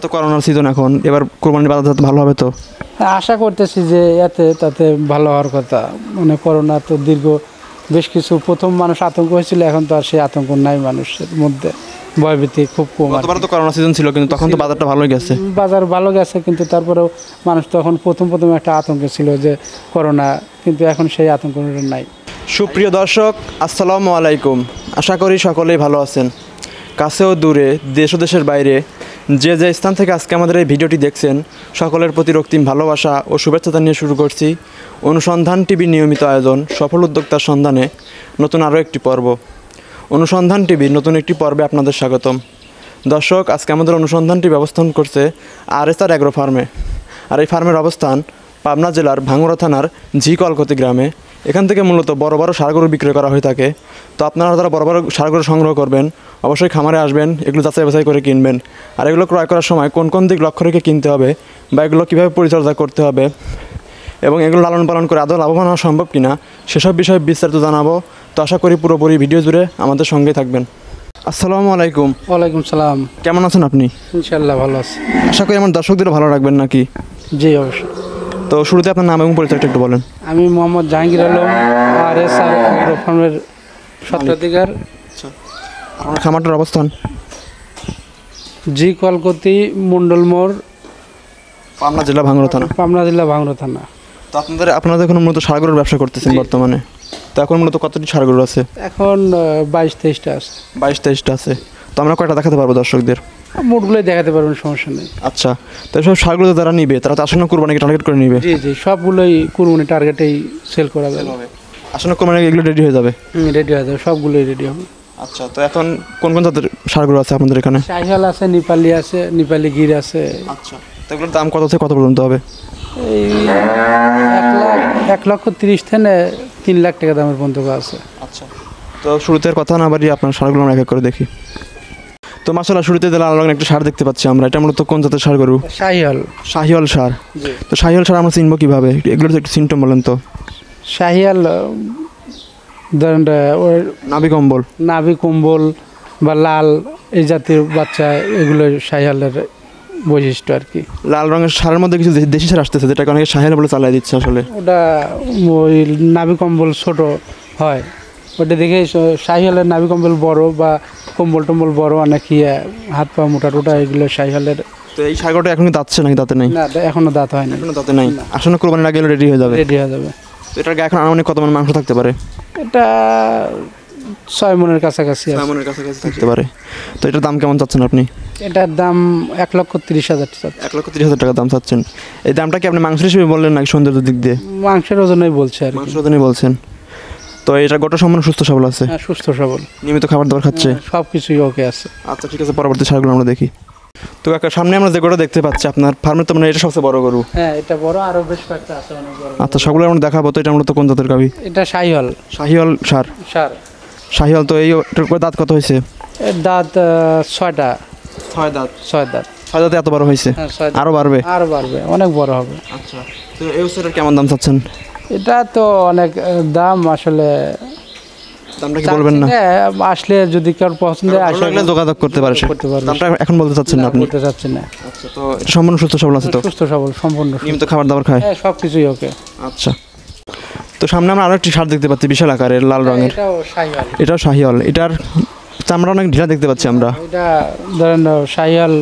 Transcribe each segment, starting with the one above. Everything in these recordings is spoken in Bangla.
তো করোনার সিজন এখন, এবার কোরবানির বাজার যাতে ভালো হবে তো? আশা করতেছি যে তাতে ভালো হওয়ার কথা। মানে করোনা তো দীর্ঘ বেশ কিছু, প্রথম মানুষ আতঙ্ক হয়েছিল, এখন তো আর সেই আতঙ্ক নাই মানুষের মধ্যে, ভয়ভীতি খুব কম। গতবার তো করোনা সিজন ছিল, কিন্তু তখন তো বাজারটা ভালোই গেছে। বাজার ভালো গেছে, কিন্তু তারপরেও মানুষ তখন প্রথম একটা আতঙ্কে ছিল যে করোনা, কিন্তু এখন সেই আতঙ্ক নাই। সুপ্রিয় দর্শক, আসসালামু আলাইকুম। আশা করি সকলেই ভালো আছেন। কাছেও দূরে, দেশ ও দেশের বাইরে যে যে স্থান থেকে আজকে আমাদের এই ভিডিওটি দেখছেন, সকলের প্রতি রক্তিম ভালোবাসা ও শুভেচ্ছা জানিয়ে শুরু করছি অনুসন্ধান টিভির নিয়মিত আয়োজন সফল উদ্যোক্তার সন্ধানে নতুন আরও একটি পর্ব। অনুসন্ধান টিভির নতুন একটি পর্বে আপনাদের স্বাগতম। দর্শক, আজকে আমাদের অনুসন্ধান টিভি অবস্থান করছে RSR অ্যাগ্রো ফার্মে। আর এই ফার্মের অবস্থান পাবনা জেলার ভাঙ্গুড়া থানার ঝি কলকতি গ্রামে। এখান থেকে মূলত বড় বড় ষাঁড় গরু বিক্রয় করা হয়ে থাকে। তো আপনারা যারা বড় বড় ষাঁড় গরু সংগ্রহ করবেন, অবশ্যই খামারে আসবেন, এগুলো যাচাই বাছাই করে কিনবেন। আর এগুলো ক্রয় করার সময় কোন কোন দিক লক্ষ্য রেখে কিনতে হবে বা এগুলো কীভাবে পরিচর্যা করতে হবে এবং এগুলো লালন পালন করে আদৌ লাভবান হওয়া সম্ভব কিনা, সেসব বিষয়ে বিস্তারিত জানাবো। তো আশা করি পুরোপুরি ভিডিও জুড়ে আমাদের সঙ্গে থাকবেন। আসসালামু আলাইকুম। ওয়ালাইকুম সালাম। কেমন আছেন আপনি? ইনশাআল্লাহ ভালো আছি। আশা করি আমার দর্শকদেরও ভালো রাখবেন নাকি? জি অবশ্যই। তো শুরুতে আপনার নাম এবং পরিচয়টা একটু বলেন। আমি মোহাম্মদ জাহাঙ্গীর আলম, RSR অ্যাগ্রো ফার্মের স্বত্বাধিকার। আপনার খামারটার অবস্থান? জি কলকতি, মন্ডল মোড়, পাবনা জেলা ভাঙ্গুড়া থানা। পাবনা জেলা ভাঙ্গুড়া থানা। তো আপনাদের এখন মূলত ষাঁড় গরুর ব্যবসা করতেছেন বর্তমানে। তো এখন মূলত কতটি ষাঁড় গরু আছে? এখন 22-23টা আছে। 22-23টা আছে। তো আমরা কয়টা দেখাতে পারবো দর্শকদের? মোটগুলোই দেখাতে পারবেন, সমস্যা নেই। আচ্ছা, তো সব ষাঁড়গুলো যারা নিবে তারা তো আসন্ন কোরবানিকে টার্গেট করে নিবে? জি জি, সবগুলোই কুরবানি টার্গেটেই সেল করা যাবে। আসন্ন কোরবানি এগুলো রেডি হয়ে যাবে? রেডি হয়ে যাবে, সবগুলোই রেডি হবে। আচ্ছা, তো এখন কোন কোন জাতের ষাঁড় গরু আছে আপনাদের এখানে? শাহিওয়াল আছে, নেপালি আছে, নেপালি গির আছে। আচ্ছা, তো এগুলোর দাম কত থেকে কত পর্যন্ত হবে? এই 1,30,000 থেকে 3 লাখ টাকা দামের পর্যন্ত আছে। আচ্ছা, তো শুরুতে কথা না বাড়িয়ে আপনার ষাঁড়গুলো আমরা এক এক করে দেখি। তো মাশাআল্লাহ, শুরুতে লাল রঙের একটা ষাঁড় দেখতে পাচ্ছি আমরা। এটা মূলত কোন জাতের ষাঁড় গরু? শাহিওয়াল। শাহিওয়াল ষাঁড়। তো শাহিওয়াল ষাঁড় আমরা চিনবো কিভাবে? এগুলোর একটু সিমটম বলেন তো। শাহিওয়াল ধরেন ওর নাভি কম্বল বা লাল এই জাতীয় বাচ্চা, এগুলো শাহিওয়ালের বৈশিষ্ট্য আর কি। লাল রঙের ষাঁড়ের মধ্যে কিছু দেশি ষাঁড় আসতেছে, যেটাকে অনেকে শাহিওয়াল বলে চালাই দিচ্ছে। আসলে ওটা ওই নাভি কম্বল ছোট হয়, ওটা দেখে শাহিওয়ালের নাভি কম্বল বড় বা কম্বল টম্বল বড়, অনেক হাত পা মোটা টোটা, এগুলো শাহিওয়ালের। তো এই ষাঁড়টা এখন দাঁতছে নাকি দাঁতে নেই? না, এখনো দাঁত হয়নি। এখনো দাঁতে নাই। আসলে কোরবানির আগে রেডি হয়ে যাবে? রেডি হয়ে যাবে। তো এটার গায়ে এখন আনুমানিক কত মণ মাংস থাকতে পারে? এটা 6 মণের কাছাকাছি আছে। 6 মণের কাছাকাছি থাকতে পারে। তো এটার দাম কেমন চাচ্ছেন আপনি? এটার দাম 1,30,000 টাকা। 1,30,000 টাকা দাম চাচ্ছেন। এই দামটা কি আপনি মাংস হিসেবে বললেন নাকি সৌন্দর্যের দিক দিয়ে? মাংসের ওজনেই বলছে আর কি। মাংসের ওজনেই বলছেন। তো এটা গোটা সম্পূর্ণ সুস্থ সবল আছে? হ্যাঁ, সুস্থ সবল, নিয়মিত খাবার দাবার খাচ্ছে? সব কিছুই ওকে আছে। আচ্ছা, ঠিক আছে, পরবর্তী ষাঁড়গুলো আমরা দেখি। তো কাকা, সামনে আমরা যে গরুটা দেখতে পাচ্ছি আপনার ফার্মে, তো মানে এটা সবচেয়ে বড় গরু? হ্যাঁ, এটা বড়, আরো বেশ কয়েকটা আছে অনেক বড়। আচ্ছা, সবগুলো আমরা দেখাবো। তো এটা আমরা তো কোন জাতের গাভী? এটা শাহিওয়াল। শাহিওয়াল ষাঁড়। শাহিওয়াল। তো এই দাঁত কত হয়েছে? এর দাঁত 6টা। 6 দাঁত। 6 দাঁত। 6 দাঁতে এত বড় হয়েছে? আরো বাড়বে? আরো বাড়বে, অনেক বড় হবে। আচ্ছা, তো এই ওষুধের কেমন দাম চাচ্ছেন? এটা তো অনেক দাম, আসলে দামটা কি বলবেন না? আসলে যদি কারোর পছন্দ হয় আসলে যোগাযোগ করতে পারে। দামটা এখন বলতে চাচ্ছেন না আপনি? বলতে চাচ্ছেন না। আচ্ছা, তো এটা সম্পূর্ণ সুস্থ সবল আছে? তো সুস্থ সবল, সম্পূর্ণ নিয়মিত খাবার দাবার খায়? হ্যাঁ, সব কিছুই ওকে। আচ্ছা, তো সামনে আমরা আরো একটি ষাঁড় দেখতে পাচ্ছি, বিশাল আকারের লাল রঙের। এটাও শাহিওয়াল। এটাও শাহিওয়াল। এটার চামড়া অনেক ঢিলা দেখতে পাচ্ছি আমরা। এটা ধরেন শাহিওয়াল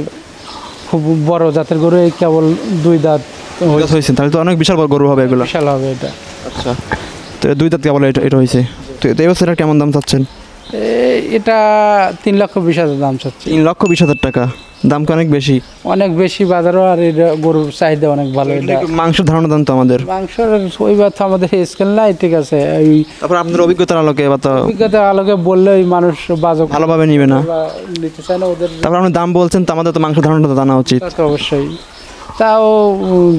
খুব বড় জাতের গরু, এই কেবল 2 দাঁত হয়েছে, তাহলে তো অনেক বিশাল বড় গরু হবে এগুলো। বিশাল হবে এটা। আচ্ছা, তো 2 দাঁত কেবল এটা হয়েছে। তো এই বছর কেমন দাম চাচ্ছেন? এটা 3,20,000 দাম চাচ্ছে। 3,20,000 টাকা দাম কি অনেক বেশি? অনেক বেশি বাজারও, আর এটা গরুর চাহিদা অনেক ভালো। এটা মাংসের ধারণা দেন তো আমাদের। মাংসের ওইবার তো আমাদের স্কেল নাই, ঠিক আছে। তারপর আপনার অভিজ্ঞতার আলোকে অভিজ্ঞতার আলোকে বললে মানুষ ভালোভাবে নিবে না, নিতে চায় না ওদের। তারপর আপনি দাম বলছেন, তো আমাদের তো মাংসের ধারণাটা জানা উচিত। অবশ্যই। তাও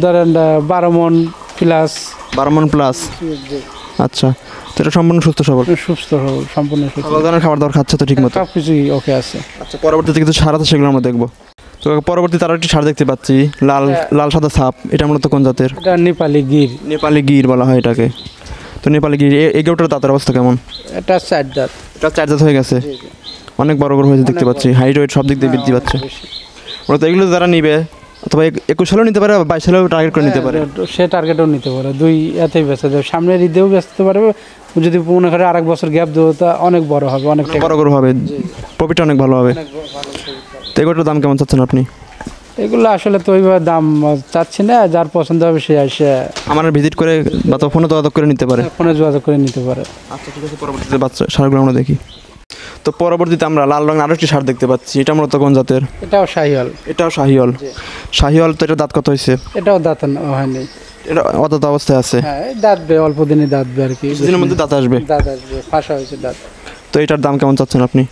ধরেন 12 মণ প্লাস। 12 মণ প্লাস। আচ্ছা, তো এটা সম্পূর্ণ সুস্থ সবল? সুস্থ সবল, সম্পূর্ণ সুস্থ। সকল ধরনের খাবার দাবার খাচ্ছে তো ঠিক মতো? সব কিছুই ওকে আছে। আচ্ছা, পরবর্তীতে কিছু ষাঁড় আছে, সেগুলো আমরা দেখবো। তো পরবর্তীতে আরো একটি ষাঁড় দেখতে পাচ্ছি, লাল সাদা ছাপ। এটা মূলত কোন জাতের? এটা নেপালি গির। নেপালি গির বলা হয় এটাকে। তো নেপালি গির, এই গরুটার দাঁতের অবস্থা কেমন? এটা 4 দাঁত। এটা 4 দাঁত হয়ে গেছে। অনেক বড় গরু হয়েছে দেখতে পাচ্ছি, হাইট ওয়েট সব দিক দিয়ে বৃদ্ধি পাচ্ছে। মূলত এগুলো যারা নিবে অথবা 21 সালেও নিতে পারে বা 22 সালেও টার্গেট করে নিতে পারে। সে টার্গেটও নিতে পারে, দুই এতেই বেঁচে যাবে, সামনের ঈদেও বেচতে পারবে, যদি মনে করে আরেক বছর গ্যাপ দেবো তা অনেক বড় হবে, অনেক বড় গরু হবে, প্রফিট অনেক ভালো হবে। তো এগুলোর দাম কেমন চাচ্ছেন আপনি? এগুলো আসলে তো ওইভাবে দাম চাচ্ছি না, যার পছন্দ হবে সে এসে আমার ভিজিট করে বা তো ফোনে যোগাযোগ করে নিতে পারে। ফোনে যোগাযোগ করে নিতে পারে। আচ্ছা ঠিক আছে, পরবর্তীতে বাচ্চা সারগুলো আমরা দেখি। তো পরবর্তীতে আমরা লাল রঙের আরও একটি সার দেখতে পাচ্ছি, এটা মূলত কোন জাতের? এটাও শাহিওয়াল। এটাও শাহিওয়াল। শাহিওয়াল তো এটা দাঁত কত হয়েছে? এটাও দাঁত হয়নি, এটা অদাঁত অবস্থায় আছে। হ্যাঁ দাঁতবে, অল্প দিনই দাঁতবে আর কি, কিছুদিনের মধ্যে দাঁত আসবে। দাঁত আসবে, ফাঁসা হয়েছে দাঁত। তো এটার দাম কেমন চাচ্ছেন আপনি?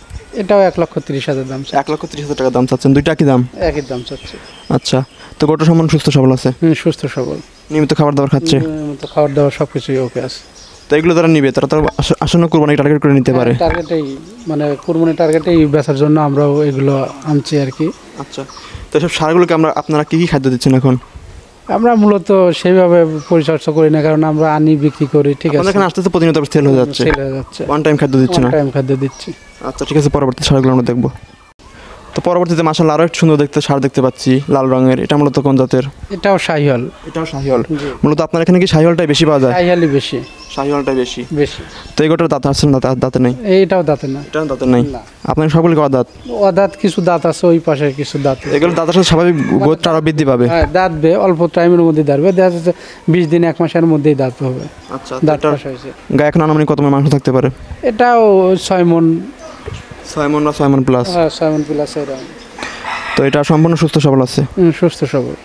এটাও 1,30,000 দাম। 1,30,000 টাকা দাম চাচ্ছেন, দুইটা কি দাম? একই দাম চাচ্ছে। আচ্ছা, তো গরুটা সম্পূর্ণ সুস্থ সবল আছে? সুস্থ সবল, নিয়মিত খাবার দাবার খাচ্ছে? তো খাবার দাবার সব কিছুই ওকে আছে। তো এগুলো যারা নিবে তারা তো আসন্ন কুরবানি টার্গেট করে নিতে পারে। টার্গেটেই মানে কুরবানি টার্গেটেই বেচার জন্য আমরাও এগুলো আনছি আর কি। আচ্ছা, তো সব সারগুলোকে আপনারা কি কি খাদ্য দিচ্ছেন এখন? আমরা মূলত সেইভাবে পরিচর্যা করি না, কারণ আমরা আনি বিক্রি করি। ঠিক আছে, এখানে আসতে প্রতিনিয়ত সেল হয়ে যাচ্ছে, সেল হয়ে যাচ্ছে, ওয়ান টাইম খাদ্য দিচ্ছে না? টাইম খাদ্য দিচ্ছি। আচ্ছা ঠিক আছে, পরবর্তী সারগুলো আমরা দেখবো। তো পরবর্তীতে মাশাআল্লাহ আরও একটু সুন্দর দেখতে সার দেখতে পাচ্ছি লাল রঙের, এটা মূলত কোন জাতের? এটাও শাহিওয়াল। এটাও শাহিওয়াল। মূলত আপনার এখানে কি শাহিওয়ালটাই বেশি পাওয়া যায়? শাহিওয়ালই বেশি। শাহিওয়ালটাই বেশি। বেশি। তো এই গোটার দাঁত আসছে না? দাঁতে নেই? এইটাও দাঁতে না। এটাও দাঁতে নাই? না। আপনার সবগুলো কয় দাঁত? দাঁত কিছু দাঁত আছে, ওই পাশে কিছু দাঁত। এগুলো দাঁতের সাথে স্বাভাবিক গোত্র আরও বৃদ্ধি পাবে? হ্যাঁ দাঁতবে, অল্প টাইমের মধ্যে দাঁড়বে, দেখা যাচ্ছে 20 দিন 1 মাসের মধ্যেই দাঁত হবে। আচ্ছা, দাঁত ফাঁসা হয়েছে। গায়ে এখন আনুমানিক কত মণ মাংস থাকতে পারে? এটাও 6 মণ। 6 মণ বা 6 মণ প্লাস? হ্যাঁ 6 মণ প্লাস এরকম। তো এটা সম্পূর্ণ সুস্থ সবল আছে? সুস্থ সবল,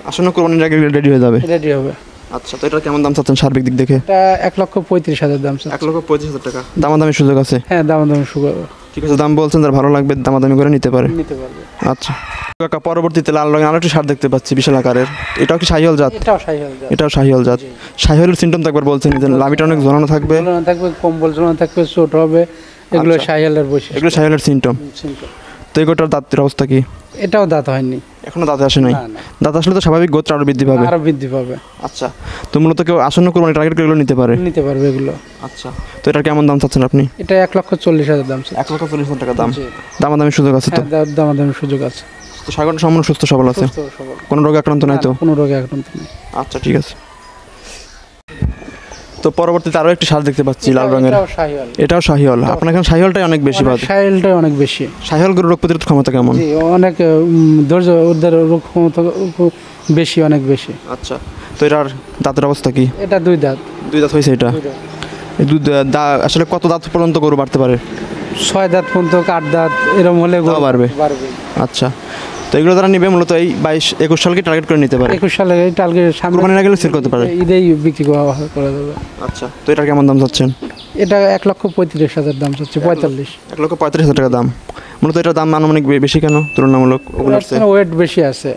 আসন্ন কুরবানির আগে রেডি হয়ে যাবে? রেডি হবে। আচ্ছা, তো এটা কেমন দাম চাচ্ছেন সার্বিক দিক দেখে? এটা 1,35,000 দাম। 1,35,000 টাকা দামাদামি সুযোগ আছে? হ্যাঁ দামাদামি সুযোগ। ঠিক আছে, দাম বলছেন, যার ভালো লাগবে দামাদামি করে নিতে পারে। নিতে পারবে। আচ্ছা কাকা, পরবর্তীতে লাল রঙের আরো একটি সার দেখতে পাচ্ছি বিশাল আকারের, এটাও কি শাহিওয়াল জাত? এটাও শাহিওয়াল জাত। এটাও শাহিওয়াল জাত। শাহিওয়ালের সিমটম তো একবার বলছেন যে লাভিটা অনেক ঝোলানো থাকবে? ঝোলানো থাকবে, কম্বল ঝোলানো থাকবে, ছোট হবে, এগুলো শাহিওয়ালের বৈশিষ্ট্য। এগুলো শাহিওয়ালের সিমটম। তো এগুলোর দাঁতের অবস্থা কি? এটাও দাঁত হয়নি, এখনো দাঁতে আসে নাই? না, না। দাঁত আসলে তো স্বাভাবিক গোত্র আরো বৃদ্ধি পাবে? আরো বৃদ্ধি পাবে। আচ্ছা, তো মূলত কেউ আসন্ন কুরবানি টার্গেট করে এগুলো নিতে পারে? নিতে পারবে এগুলো। আচ্ছা, তো এটার কেমন দাম চাচ্ছেন আপনি? এটা 1,40,000 দাম। 1,40,000 টাকা দাম। জি। দামাদামি সুযোগ আছে তো? হ্যাঁ দামাদামি সুযোগ আছে। তো সাগরটা সম্পূর্ণ সুস্থ সবল আছে? সুস্থ সবল, কোনো রোগে আক্রান্ত নাই তো? কোনো রোগে আক্রান্ত নেই। আচ্ছা ঠিক আছে। তো পরবর্তীতে আরো একটি সার দেখতে পাচ্ছি লাল রঙের, এটাও শাহিওয়াল। এটাও শাহিওয়াল। আপনার এখানে শাহিওয়ালটাই অনেক বেশি পাওয়া যায়? শাহিওয়ালটাই অনেক বেশি। শাহিওয়াল গরুর রোগ প্রতিরোধ ক্ষমতা কেমন? জি অনেক ধৈর্য, ওদের রোগ ক্ষমতা বেশি, অনেক বেশি। আচ্ছা, তো এটার দাঁতের অবস্থা কি? এটা 2 দাঁত। 2 দাঁত হয়েছে এটা? এই আসলে কত দাঁত পর্যন্ত গরু বাড়তে পারে? 6 দাঁত পর্যন্ত, 8 দাঁত এরকম হলে গরু তাও বাড়বে? বাড়বে। আচ্ছা, তো এগুলো যারা নিবে মূলত এই 22-21 সালকে টার্গেট করে নিতে পারে? 21 সালে এই টার্গেট সামনে কুরবানির আগে সেল করতে পারে? ঈদেই বিক্রি করা যাবে। আচ্ছা, তো এটার কেমন দাম চাচ্ছেন? এটা 1,35,000 দাম চাচ্ছে। 45। 1,35,000 টাকা দাম। মূলত এটার দাম আনুমানিক বেশি কেন তুলনামূলক ওগুলোর চেয়ে? ওয়েট বেশি আছে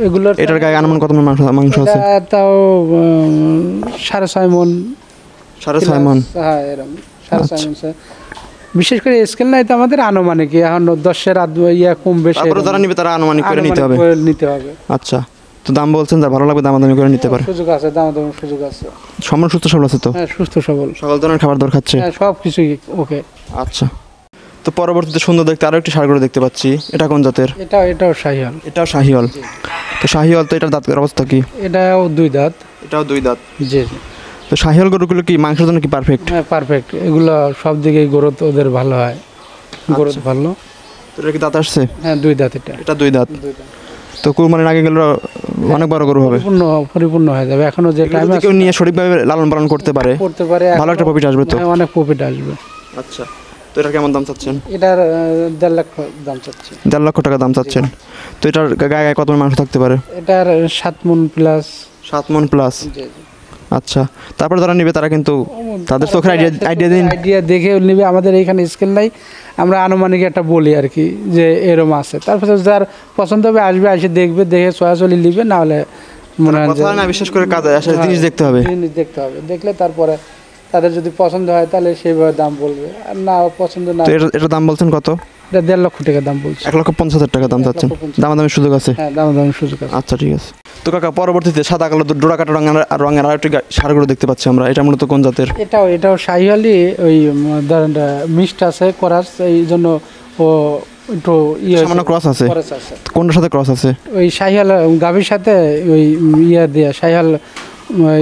এগুলোর। এটার গায়ে আনুমানিক কত মণ মাংস আছে? এটা তাও 6.5 মণ। 6.5 মণ? হ্যাঁ এরকম 6.5 মণ আছে। বিশেষ করে স্কেল নাই তো আমাদের, আনুমানিক এখন 10-এর ইয়া কম বেশি। তারপরে যারা নিবে তারা আনুমানিক করে নিতে হবে? নিতে হবে। আচ্ছা, তো দাম বলছেন, যার ভালো লাগবে দামাদামি করে নিতে পারে? সুযোগ আছে, দামাদামির সুযোগ আছে। সম্পূর্ণ সুস্থ সবল আছে তো? হ্যাঁ সুস্থ সবল, সকল ধরনের খাবার দাবার খাচ্ছে? হ্যাঁ সব কিছুই ওকে। আচ্ছা, তো পরবর্তীতে সুন্দর দেখতে আরো একটি ষাঁড় গরু দেখতে পাচ্ছি, এটা কোন জাতের? এটাও শাহিওয়াল। এটাও শাহিওয়াল। তো শাহিওয়াল, তো এটার দাঁতের অবস্থা কি? এটাও 2 দাঁত। এটাও 2 দাঁত। জি জি। তো শাহিওয়াল গরুগুলো কি মাংসের জন্য কি পারফেক্ট? হ্যাঁ পারফেক্ট, এগুলো সব দিকেই গ্রোথ ওদের ভালো হয়, গ্রোথ ভালো। তো এটা কি দাঁত আসছে? হ্যাঁ 2 দাঁত। এটা 2 দাঁত। তো কুরবানির আগে গেলে অনেক বড় গরু হবে? পরিপূর্ণ হয়ে যাবে। এখনো যে টাইম যদি কেউ নিয়ে সঠিকভাবে লালন পালন করতে পারে ভালো একটা প্রফিট আসবে তো? অনেক প্রফিট আসবে। আচ্ছা, তো এটা কেমন দাম চাচ্ছেন? এটার 1.5 লাখ দাম চাচ্ছি। 1.5 লক্ষ টাকা দাম চাচ্ছেন। তো এটার গায়ে কত মণ মাংস থাকতে পারে? এটার 7 মণ প্লাস। 7 মণ প্লাস? আচ্ছা, তারপরে যারা নিবে তারা কিন্তু তাদের চোখের আইডিয়া দেখে নিবে। আমাদের এইখানে স্কেল নাই, আমরা আনুমানিক একটা বলি আর কি যে এরকম আছে। তারপরে যার পছন্দ হবে আসবে, এসে দেখবে, দেখে চলাচলি নিবে, না হলে মনে হয় না, বিশেষ করে কাজে আসলে জিনিস দেখতে হবে। জিনিস দেখতে হবে, দেখলে তারপরে তাদের যদি পছন্দ হয় তাহলে সেইভাবে দাম বলবে, আর না পছন্দ না। তো এটার দাম বলছেন কত? এটা 1.5 লক্ষ টাকা দাম বলছে। 1,50,000 টাকা দাম চাচ্ছেন? দামাদামির সুযোগ আছে? হ্যাঁ দামাদামির সুযোগ আছে। আচ্ছা ঠিক আছে। তো কাকা, পরবর্তীতে সাদা কালো ডোরা কাটা রঙের আরেকটি ষাঁড়গুলো দেখতে পাচ্ছি আমরা, এটা মূলত কোন জাতের? এটাও শাহিওয়ালি। ওই ধরেন মিক্সড আছে করাস, এই জন্য ও একটু ইয়ে সামান্য ক্রস আছে, খরচ আছে। কোনটার সাথে ক্রস আছে? ওই শাহিয়াল গাভীর সাথে ওই ইয়া দিয়া শাহিয়াল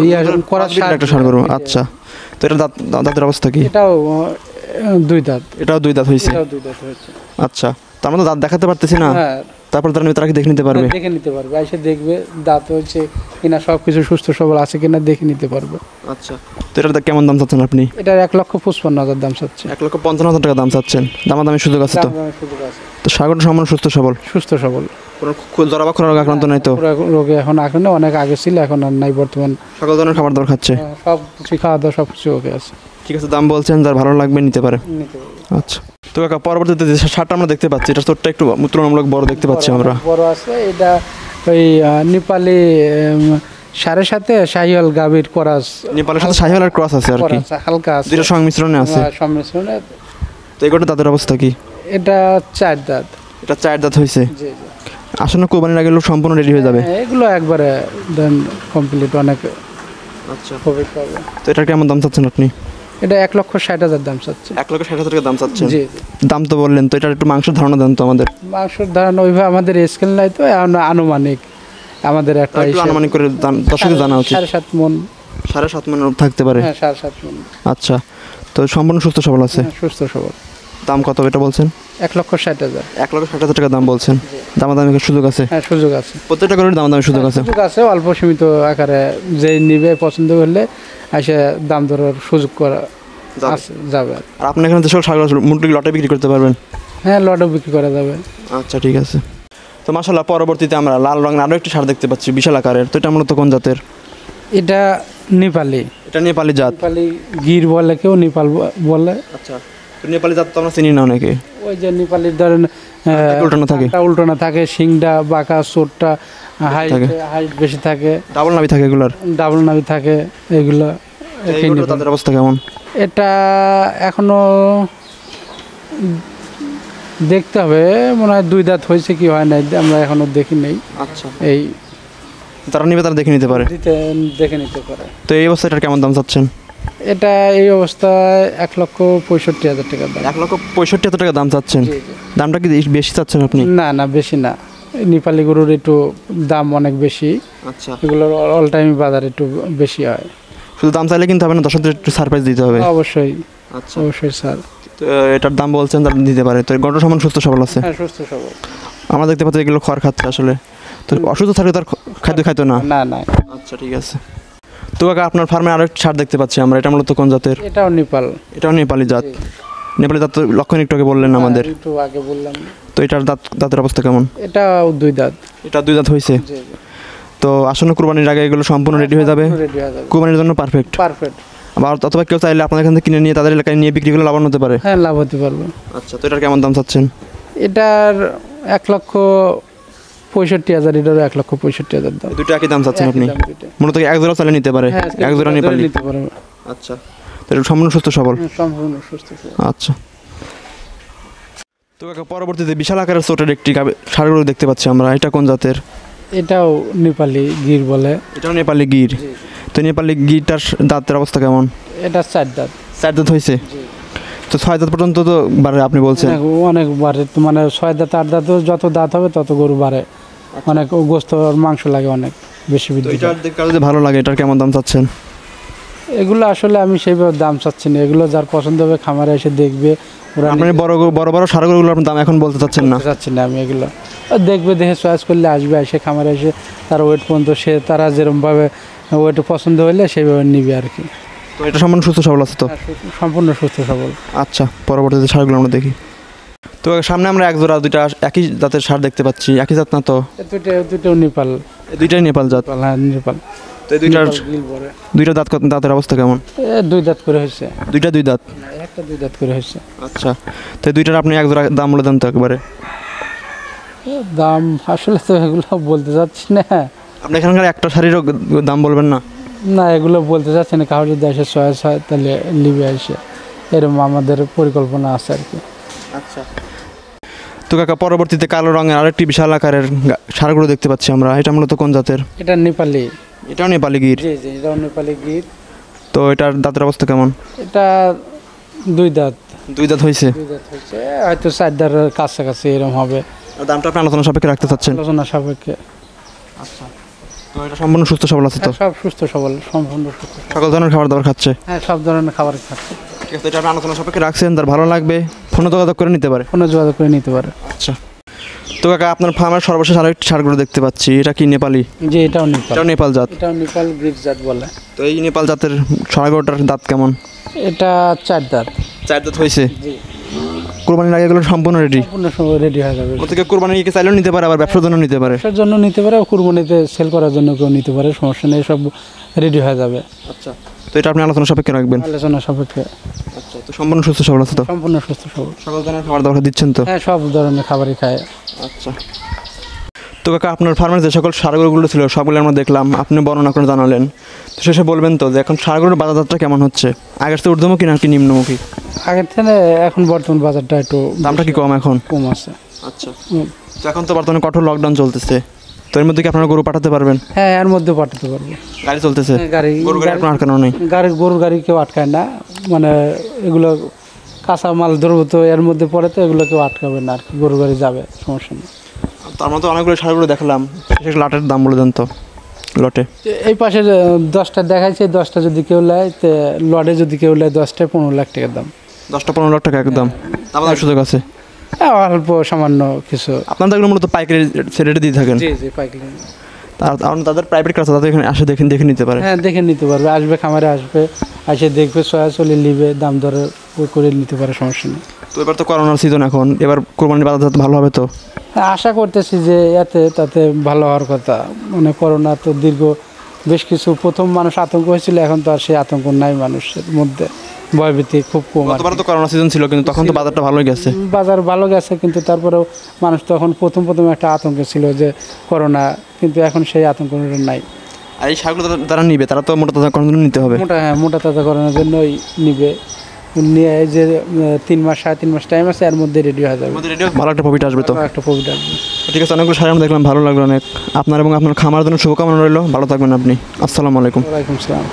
ইয়া করার একটা সার গরু। আচ্ছা, তো এটা দাঁতের অবস্থা কি? এটাও দুই দাঁত। এটাও দুই দাঁত হয়েছে। এটাও দুই দাঁত হয়েছে। আচ্ছা, তো আমরা তো দাঁত দেখাতে পারতেছি না, হ্যাঁ, তারপর তারা কি দেখে নিতে পারবে? দেখে নিতে পারবে, এসে দেখবে দাঁত হচ্ছে কিনা, সব কিছু সুস্থ সবল আছে কিনা দেখে নিতে পারবে। আচ্ছা, তো এটার কেমন দাম চাচ্ছেন আপনি? এটার 1,55,000 দাম চাচ্ছে। 1,55,000 টাকা দাম চাচ্ছেন। দামাদামি সুযোগ আছে তো? দামের সুযোগ আছে। তো সাগরটা সম্পূর্ণ সুস্থ সবল, সুস্থ সবল, কোনো জরা বা খোলা রোগ আক্রান্ত নাই তো? পুরো রোগে এখন আক্রান্ত, অনেক আগে ছিল, এখন আর নাই বর্তমান। সকল ধরনের খাবার দাবার খাচ্ছে? সব কিছু খাওয়া দাওয়া সব কিছু ওকে আছে। ঠিক আছে, দাম বলছেন, যার ভালো লাগবে নিতে পারে। নিতে পারবে। আচ্ছা, তো কাকা পরবর্তীতে যে শার্টটা আমরা দেখতে পাচ্ছি, এটা তোরটা একটু তুলনামূলক বড় দেখতে পাচ্ছি আমরা। বড় আছে এটা, ওই নেপালি সারের সাথে শাহিওয়াল গাভীর করাস, নেপালের সাথে শাহিওয়াল আর ক্রস আছে আর কি, হালকা আছে, দুটো সংমিশ্রণে আছে। সংমিশ্রণে। তো এগুলো দাঁতের অবস্থা কি? এটা 4 দাঁত। এটা 4 দাঁত হয়েছে। জি জি। আসলে কোরবানির আগে লোক সম্পূর্ণ রেডি হয়ে যাবে। এগুলো একবারে দেন কমপ্লিট, অনেক আচ্ছা, প্রফিট পাবে। তো এটার কেমন দাম চাচ্ছেন আপনি? এটা 1,60,000 দাম চাচ্ছে। 1,60,000 টাকা দাম চাচ্ছেন? জি। দাম তো বললেন, তো এটার একটু মাংসের ধারণা দেন তো আমাদের। মাংসের ধারণা ওইভাবে আমাদের স্কেল নাই তো, এখন আনুমানিক আমাদের একটা একটু আনুমানিক করে দর্শকদের জানা উচিত। 7.5 মণ। 7.5 মণ থাকতে পারে? হ্যাঁ, 7.5 মণ। আচ্ছা, তো সম্পূর্ণ সুস্থ সবল আছে? হ্যাঁ, সুস্থ সবল। দাম কত এটা বলছেন? 1,60,000। 1,60,000 টাকা দাম বলছেন। দামাদামি সুযোগ আছে? হ্যাঁ, সুযোগ আছে। প্রত্যেকটা গরুর দামাদামি সুযোগ আছে? সুযোগ আছে, অল্প সীমিত আকারে যেই নিবে পছন্দ করলে এসে দাম দরের সুযোগ করা আছে, যাবে। আর আপনি এখানে যেসব ছাগল মুরগি লটে বিক্রি করতে পারবেন? হ্যাঁ, লটও বিক্রি করা যাবে। আচ্ছা, ঠিক আছে। তো মাশাআল্লাহ, পরবর্তীতে আমরা লাল রঙের আরও একটি ষাঁড় দেখতে পাচ্ছি, বিশাল আকারের। তো এটা মূলত কোন জাতের? এটা নেপালি। এটা নেপালি জাত? নেপালি গির বলে, কেউ নেপাল বলে। আচ্ছা, তো নেপালি জাত তো আমরা চিনি না অনেকে। ওই যে নেপালির ধরেন উল্টানো থাকে? উল্টানো থাকে, শিংটা বাঁকা, চোটটা হাইট বেশি থাকে, ডাবল নাভি থাকে এগুলার? ডাবল নাভি থাকে এগুলো। তাদের অবস্থা কেমন? এটা এখনো দেখতে হবে, মনে হয় 2 দাঁত হয়েছে কি হয় নাই, আমরা এখনো দেখি নেই। আচ্ছা, এই তারা নিবে, তারা দেখে নিতে পারে? দেখে নিতে পারে। তো এই অবস্থায় এটার কেমন দাম চাচ্ছেন? এটা এই অবস্থায় 1,65,000 টাকা দাম। 1,65,000 টাকা দাম চাচ্ছেন? জি, জি। দামটা কি বেশি চাচ্ছেন আপনি? না না, বেশি না। নেপালি গরুর একটু দাম অনেক বেশি। আচ্ছা, এগুলোর অল টাইম বাজার একটু বেশি হয়। শুধু দাম চাইলে কিন্তু হবে না, দর্শকদের একটু সারপ্রাইজ দিতে হবে। অবশ্যই। আচ্ছা, অবশ্যই স্যার। তো এটার দাম বলছেন, তারা দিতে পারে। তো গরুটা সমান সুস্থ সবল আছে? হ্যাঁ, সুস্থ সবল। আমরা দেখতে পাচ্ছি এগুলো খড় খাচ্ছে আসলে, তো অসুস্থ থাকলে তার খাদ্য খাইতো না? না না। আচ্ছা, ঠিক আছে। তো কাকা, আপনার ফার্মে আরো একটি ষাঁড় দেখতে পাচ্ছি আমরা, এটা মূলত কোন জাতের? এটাও নেপাল। এটাও নেপালি জাত? নেপালি জাত তো লক্ষণ একটু আগে বললেন আমাদের। একটু আগে বললাম। তো এটার দাঁতের অবস্থা কেমন? এটাও 2 দাঁত। এটা 2 দাঁত হয়েছে? জি জি। তো আসন্ন কুরবানির আগে এগুলো সম্পূর্ণ রেডি হয়ে যাবে? রেডি হয়ে যাবে, কুরবানির জন্য পারফেক্ট? পারফেক্ট। আবার অথবা কেউ চাইলে আপনাদের এখান থেকে কিনে নিয়ে তাদের এলাকায় নিয়ে বিক্রি করলে লাভবান হতে পারে? হ্যাঁ, লাভ হতে পারবে। আচ্ছা, তো এটার কেমন দাম চাচ্ছেন? এটার 1,65,000, এটারও 1,65,000 দাম। দুটো একই দাম চাচ্ছেন আপনি? একই দাম দুইটা। মূলত এক জোড়া চাইলে নিতে পারে? হ্যাঁ, এক জোড়া নেপালি নিতে পারবে। আচ্ছা, তো এটা সম্পূর্ণ সুস্থ সবল? সম্পূর্ণ সুস্থ সবল। আচ্ছা। তো কাকা, পরবর্তীতে বিশাল আকারের চোটের একটি ষাঁড় গরু দেখতে পাচ্ছি আমরা, এটা কোন জাতের? এটাও নেপালি গির বলে। এটাও নেপালি গির? তো নেপালি গিরটার দাঁতের অবস্থা কেমন? এটা 4 দাঁত। 4 দাঁত হয়েছে? তো 6 দাঁত পর্যন্ত তো বাড়ে আপনি বলছেন? অনেক বাড়ে, মানে 6 দাঁত 8 দাঁত, যত দাঁত হবে তত গরু বাড়ে, অনেক গোস্ত আর মাংস লাগে অনেক বেশি তো বৃদ্ধি। এটার দেখতে যদি ভালো লাগে, এটার কেমন দাম চাচ্ছেন? এগুলো আসলে আমি সেইভাবে দাম চাচ্ছি না, এগুলো যার পছন্দ হবে খামারে এসে দেখবে। ওরা আপনি বড় ষাঁড় গরুগুলোর আপনি দাম এখন বলতে চাচ্ছেন না? চাচ্ছি না আমি, এগুলো দেখবে, দেখে চয়েস করলে আসবে, এসে খামারে এসে তার ওয়েট পর্যন্ত সে তারা যেরকমভাবে ওয়েট পছন্দ হলে সেইভাবে নিবে আর কি। তো এটা সম্পূর্ণ সুস্থ সবল আছে তো? সম্পূর্ণ সুস্থ সবল। আচ্ছা, পরবর্তীতে ষাঁড়গুলো আমরা দেখি। তো সামনে আমরা এক জোড়া দুইটা একই জাতের ষাঁড় দেখতে পাচ্ছি, একই জাত না তো? দুইটাও নেপাল। এই দুইটাই নেপাল জাত? হ্যাঁ, নেপাল। তো এই দুইটা দাঁতের অবস্থা কেমন? 2 দাঁত করে হয়েছে। দুইটা 2 দাঁত? একটা 2 দাঁত করে হয়েছে। আচ্ছা, তো এই দুইটার আপনি এক জোড়া দাম বলে দেন তো একবারে। দাম আসলে তো এগুলো বলতে চাচ্ছি না। আপনি এখানকার একটা শাড়িরও দাম বলবেন না? না, এগুলো বলতে চাচ্ছি না, কারো যদি এসে চয়েস হয় তাহলে লিবে এসে, এরকম আমাদের পরিকল্পনা আছে আর কি। আচ্ছা। তো কাকা, পরবর্তীতে কালো রঙের আরেকটি বিশাল আকারের ষাঁড়গুলো দেখতে পাচ্ছি আমরা, এটা মূলত কোন জাতের? এটা নেপালি। এটাও নেপালি গির? জি জি, এটাও নেপালি গির। তো এটার দাঁতের অবস্থা কেমন? এটা 2 দাঁত। 2 দাঁত হয়েছে। দুই দাঁত হয়েছে, হয়তো 4 দাঁতের কাছাকাছি এরকম হবে। আর দামটা আপনি আলোচনা সাপেক্ষে রাখতে চাচ্ছেন? আলোচনা সাপেক্ষে। আচ্ছা, তো এটা সম্পূর্ণ সুস্থ সবল আছে তো? সব সুস্থ সবল, সম্পূর্ণ সুস্থ। সকল ধরনের খাবার দাবার খাচ্ছে? হ্যাঁ, সব ধরনের খাবার খাচ্ছে। ঠিক আছে, এটা আপনি আলোচনা সাপেক্ষে রাখছেন, তার ভালো লাগবে ফোনে যোগাযোগ করে নিতে পারে। ফোনে যোগাযোগ করে নিতে পারে। আচ্ছা, তো কাকা আপনার ফার্মের সর্বশেষ আরেকটি ষাঁড়গুলো দেখতে পাচ্ছি, এটা কি নেপালি? যে এটাও নেপাল। এটাও নেপাল জাত? এটাও নেপাল গ্রিপ জাত বলে। তো এই নেপাল জাতের ষাঁড়গুলোটার দাঁত কেমন? এটা 4 দাঁত। 4 দাঁত হয়েছে। জি, কোরবানির আগে এগুলো সম্পূর্ণ রেডি? সম্পূর্ণ সময় রেডি হয়ে যাবে। ও থেকে কোরবানি নিতে চাইলেও নিতে পারে, আবার ব্যবসার জন্য নিতে পারে। ব্যবসার জন্য নিতে পারে, কুরবানিতে সেল করার জন্য কেউ নিতে পারে, সমস্যা নেই, সব রেডি হয়ে যাবে। আচ্ছা, তো এটা আপনি আলোচনা সাপেক্ষে রাখবেন? আলোচনা সাপেক্ষে। আচ্ছা, তো সম্পূর্ণ সুস্থ সবল আছে তো? সম্পূর্ণ সুস্থ সবল। সকল ধরনের খাবার দাবার দিচ্ছেন তো? হ্যাঁ, সব ধরনের খাবারই খায়। আচ্ছা, তো কাকা আপনার ফার্মের যে সকল ষাঁড়গুলো ছিল সবগুলো আমরা দেখলাম, আপনি বর্ণনা করে জানালেন, তো শেষে বলবেন তো যে এখন ষাঁড়গুলোর বাজারটা কেমন হচ্ছে? আগের চেয়ে ঊর্ধ্বমুখী নাকি নিম্নমুখী? আগের থেকে এখন বর্তমান বাজারটা একটু দামটা কি কম এখন? কম আছে। আচ্ছা, তো এখন তো বর্তমানে কঠোর লকডাউন চলতেছে, তো এর মধ্যে কি আপনারা গরু পাঠাতে পারবেন? হ্যাঁ, এর মধ্যে পাঠাতে পারবো। গাড়ি চলতেছে? হ্যাঁ, গাড়ি আপনার আটকানো নেই? গরুর গাড়ি কেউ আটকায় না, মানে এগুলো কাঁচা মাল ধরবো তো এর মধ্যে পড়ে, তো এগুলো কেউ আটকাবে না আর কি, গরুর গাড়ি যাবে, সমস্যা নেই। তার মধ্যে অনেকগুলো ষাঁড়গুলো দেখলাম, লাটের দাম বলে দেন তো লটে? এই পাশে 10টা দেখাইছে, 10টা যদি কেউ নেয়, তো লটে যদি কেউ নেয় 10টায় 15 লাখ টাকার দাম। 10টা 15 লাখ টাকা একদম দাম সুযোগ আছে? হ্যাঁ, অল্প সামান্য কিছু। আপনাদের এগুলো মূলত পাইকারি রেটে দিয়ে থাকেন? জি জি, পাইকারি। তাদের প্রাইভেট কাজ তাদের এখানে আসে দেখে নিতে পারে? হ্যাঁ, দেখে নিতে পারবে, আসবে খামারে, আসবে এসে দেখবে, চলে নিবে, দাম দরে করে নিতে পারে, সমস্যা নেই। তো এবার তো করোনার সিজন, এখন এবার কোরবানির বাজার ভালো হবে তো? হ্যাঁ, আশা করতেছি যে তাতে ভালো হওয়ার কথা। মানে করোনা তো দীর্ঘ বেশ কিছু, প্রথম মানুষ আতঙ্ক হয়েছিল, এখন তো আর সেই আতঙ্ক নাই মানুষের মধ্যে, ভয়ভীতি খুব কম। গতবার তো করোনা সিজন ছিল, কিন্তু তখন তো বাজারটা ভালোই গেছে। বাজার ভালো গেছে, কিন্তু তারপরেও মানুষ তখন প্রথম একটা আতঙ্ক ছিল যে করোনা, কিন্তু এখন সেই আতঙ্ক নাই। আর এই শাকগুলো তারা নিবে, তারা তো মোটা তাজা করার জন্য নিতে হবে। মোটা তাজা করানোর জন্যই নিবে, নিয়ে এই যে 3 মাস 3.5 মাস টাইম আছে, এর মধ্যে রেডি হয়ে যাবে, ভালো একটা প্রফিট আসবে তো? একটা প্রফিট আসবে। ঠিক আছে, অনেকগুলো শাড়ি আমরা দেখলাম, ভালো লাগলো অনেক। আপনার এবং আপনার খামার জন্য শুভকামনা রইল, ভালো থাকবেন আপনি। আসসালামু আলাইকুম। ওয়ালাইকুম আসসালাম।